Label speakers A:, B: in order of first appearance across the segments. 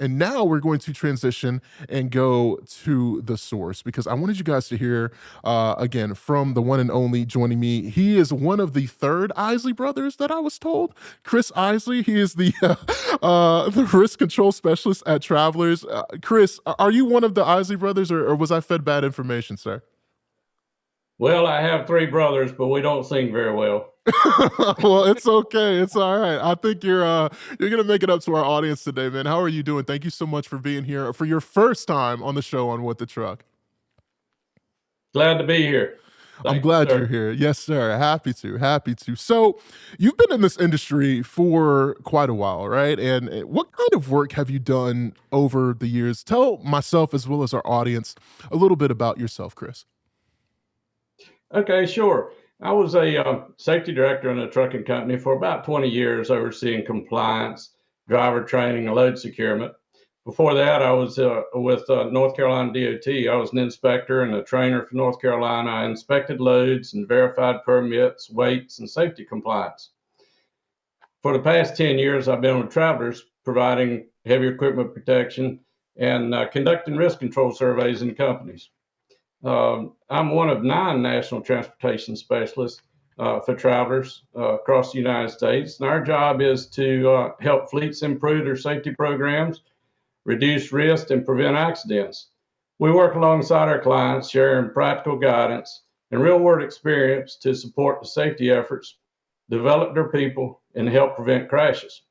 A: And now we're going to transition and go to the source because I wanted you guys to hear again from the one and only joining me. He is one of the third Isley brothers that I was told. Chris Isley. He is the the risk control specialist at Travelers. Chris, are you one of the Isley brothers, or was I fed bad information, sir?
B: Well, I have three brothers, but we don't sing very well.
A: Well, it's okay. It's all right. I think you're gonna make it up to our audience today, man. How are you doing? Thank you so much for being here for your first time on the show on What the Truck.
B: Glad to be here.
A: I'm
B: Thank you,
A: glad you're
B: sir.
A: here. Yes, sir. Happy to. Happy to. So, you've been in this industry for quite a while, right? And what kind of work have you done over the years? Tell myself as well as our audience a little bit about yourself, Chris.
B: Okay, sure. I was a safety director in a trucking company for about 20 years, overseeing compliance, driver training, and load securement. Before that, I was with North Carolina DOT. I was an inspector and a trainer for North Carolina. I inspected loads and verified permits, weights, and safety compliance. For the past 10 years, I've been with Travelers, providing heavy equipment protection and conducting risk control surveys in companies. I'm one of 9 national transportation specialists for Travelers across the United States. And our job is to help fleets improve their safety programs, reduce risk, and prevent accidents. We work alongside our clients, sharing practical guidance and real world experience to support the safety efforts, develop their people, and help prevent crashes.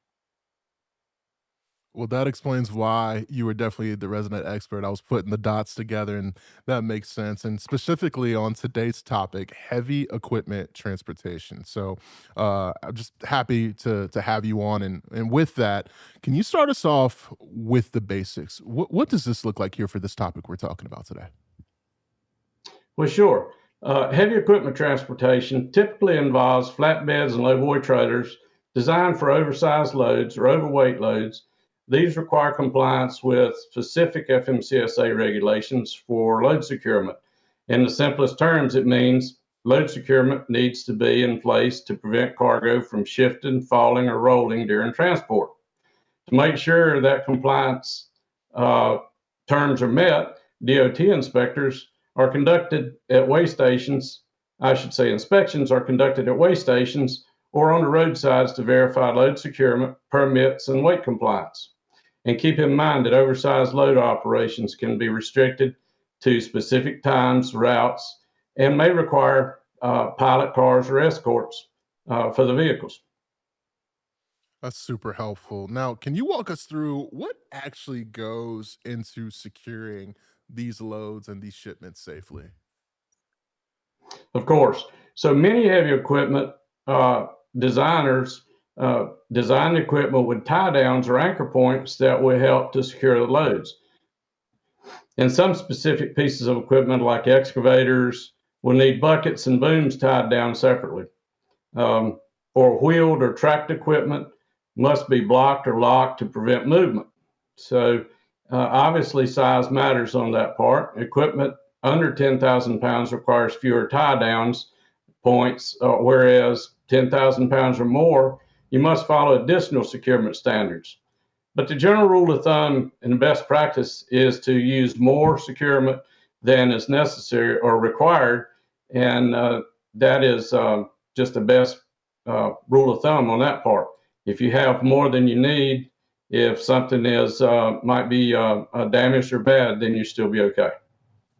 A: Well, that explains why you were definitely the resident expert. I was putting the dots together, and that makes sense. And specifically on today's topic, heavy equipment transportation. So, I'm just happy to have you on. And with that, can you start us off with the basics? What does this look like here for this topic we're talking about today?
B: Well, sure. Heavy equipment transportation typically involves flatbeds and low boy trailers designed for oversized loads or overweight loads. These require compliance with specific FMCSA regulations for load securement. In the simplest terms, it means load securement needs to be in place to prevent cargo from shifting, falling, or rolling during transport. To make sure that compliance uh, terms are met, DOT inspectors are conducted at weigh stations. I should say inspections are conducted at weigh stations or on the roadsides to verify load securement, permits, and weight compliance. And keep in mind that oversized load operations can be restricted to specific times, routes, and may require pilot cars or escorts for the vehicles.
A: That's super helpful. Now, can you walk us through what actually goes into securing these loads and these shipments safely?
B: Of course. So many heavy equipment designers design the equipment with tie downs or anchor points that will help to secure the loads. And some specific pieces of equipment, like excavators, will need buckets and booms tied down separately. Or wheeled or tracked equipment must be blocked or locked to prevent movement. So obviously, size matters on that part. Equipment under 10,000 pounds requires fewer tie downs points, whereas 10,000 pounds or more, you must follow additional securement standards. But the general rule of thumb and best practice is to use more securement than is necessary or required. And that is just the best rule of thumb on that part. If you have more than you need, if something is might be damaged or bad, then you still be okay.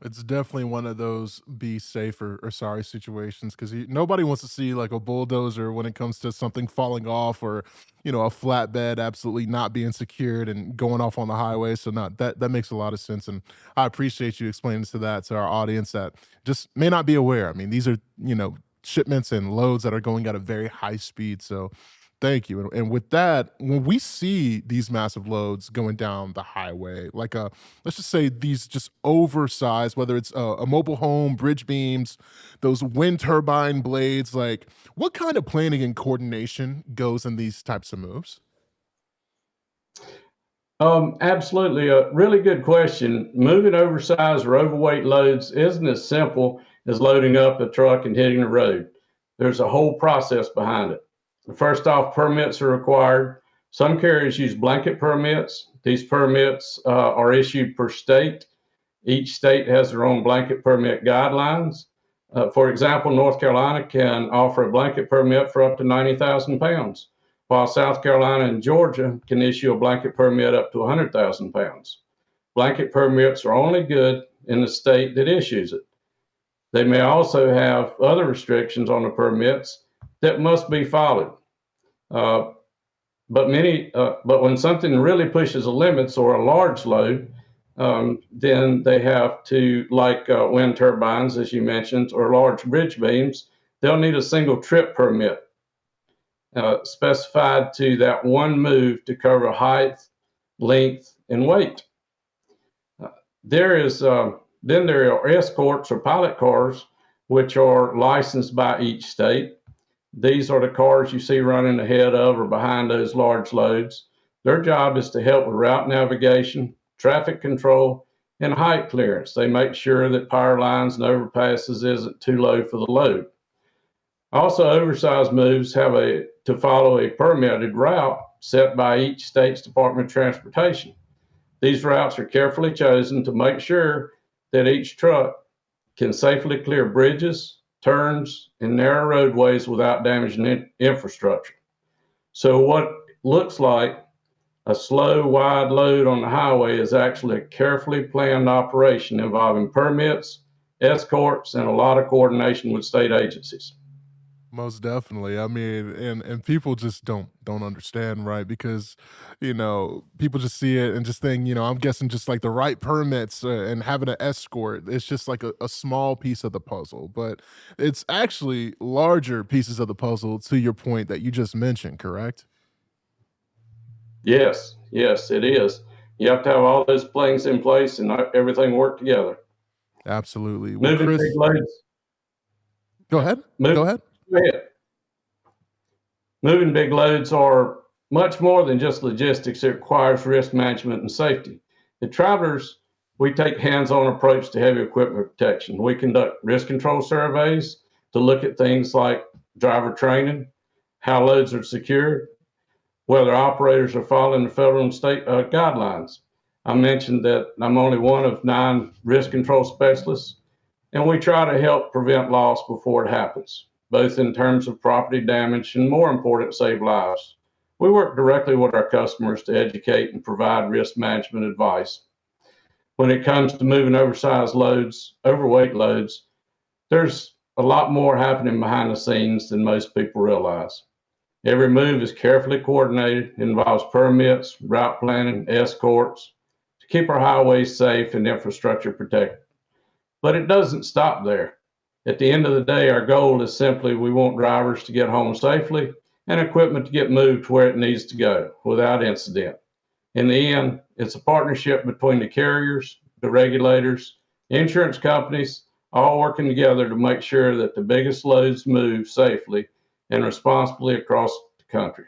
A: It's definitely one of those be safe or sorry situations because nobody wants to see like a bulldozer when it comes to something falling off or a flatbed absolutely not being secured and going off on the highway. So not that makes a lot of sense, and I appreciate you explaining to our audience that just may not be aware. I mean, these are shipments and loads that are going at a very high speed. So thank you. And with that, when we see these massive loads going down the highway, like let's just say these just oversized, whether it's a mobile home, bridge beams, those wind turbine blades, like what kind of planning and coordination goes in these types of moves?
B: Absolutely. A really good question. Moving oversized or overweight loads isn't as simple as loading up a truck and hitting the road. There's a whole process behind it. First off, permits are required. Some carriers use blanket permits These permits are issued per state. Each state has their own blanket permit guidelines. For example, North Carolina can offer a blanket permit for up to 90,000 pounds, while South Carolina and Georgia can issue a blanket permit up to 100,000 pounds. Blanket permits are only good in the state that issues it. They may also have other restrictions on the permits that must be followed. Uh, but when something really pushes the limits or a large load, then they have to, like wind turbines, as you mentioned, or large bridge beams, they'll need a single trip permit specified to that one move to cover height, length, and weight. There is then there are escorts or pilot cars, which are licensed by each state. These are the cars you see running ahead of or behind those large loads. Their job is to help with route navigation, traffic control, and height clearance. They make sure that power lines and overpasses isn't too low for the load. Also, oversized moves have to follow a permitted route set by each state's Department of Transportation. These routes are carefully chosen to make sure that each truck can safely clear bridges, turns, and narrow roadways without damaging infrastructure. So, what looks like a slow, wide load on the highway is actually a carefully planned operation involving permits, escorts, and a lot of coordination with state agencies.
A: Most definitely. I mean, and people just don't understand, right? Because, people just see it and just think, I'm guessing just like the right permits and having an escort, it's just like a small piece of the puzzle, but it's actually larger pieces of the puzzle to your point that you just mentioned, correct?
B: Yes, yes, it is. You have to have all those things in place and everything work together.
A: Absolutely. Well,
B: Moving big
A: Chris,
B: loads,
A: go ahead.
B: move,
A: Go ahead.
B: go ahead. Moving big loads are much more than just logistics. It requires risk management and safety. At Travelers, we take hands-on approach to heavy equipment protection. We conduct risk control surveys to look at things like driver training, how loads are secured, whether operators are following the federal and state guidelines. I mentioned that I'm only one of 9 risk control specialists, and we try to help prevent loss before it happens, both in terms of property damage and, more important, save lives. We work directly with our customers to educate and provide risk management advice. When it comes to moving oversized loads, overweight loads, there's a lot more happening behind the scenes than most people realize. Every move is carefully coordinated, involves permits, route planning, escorts to keep our highways safe and infrastructure protected. But it doesn't stop there. At the end of the day, our goal is simply we want drivers to get home safely and equipment to get moved where it needs to go without incident. In the end, it's a partnership between the carriers, the regulators, insurance companies, all working together to make sure that the biggest loads move safely and responsibly across the country.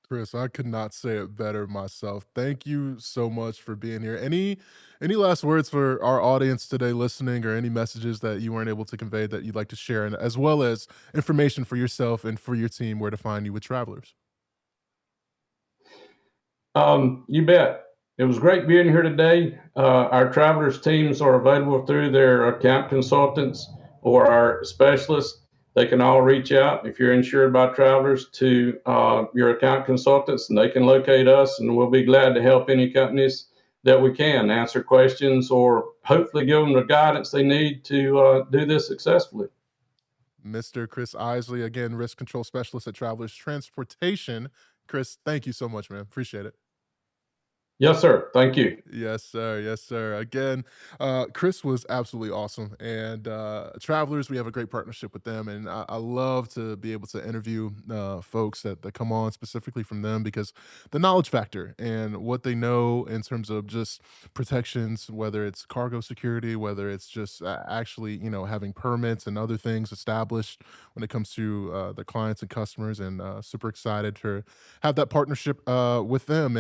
A: Chris, I could not say it better myself. Thank you so much for being here. Any last words for our audience today listening, or any messages that you weren't able to convey that you'd like to share, and as well as information for yourself and for your team where to find you with travelers?
B: You bet. It was great being here today. Our travelers teams are available through their account consultants or our specialists. They can all reach out if you're insured by travelers to your account consultants, and they can locate us, and we'll be glad to help any companies that we can answer questions or hopefully give them the guidance they need to do this successfully.
A: Mr. Chris Isley, again, risk control specialist at Travelers Transportation. Chris, thank you so much, man. Appreciate it.
B: Yes, sir. Thank you.
A: Yes, sir. Yes, sir. Again, Chris was absolutely awesome. And Travelers, we have a great partnership with them. And I love to be able to interview folks that come on specifically from them, because the knowledge factor and what they know in terms of just protections, whether it's cargo security, whether it's just actually, having permits and other things established when it comes to the clients and customers. And super excited to have that partnership with them.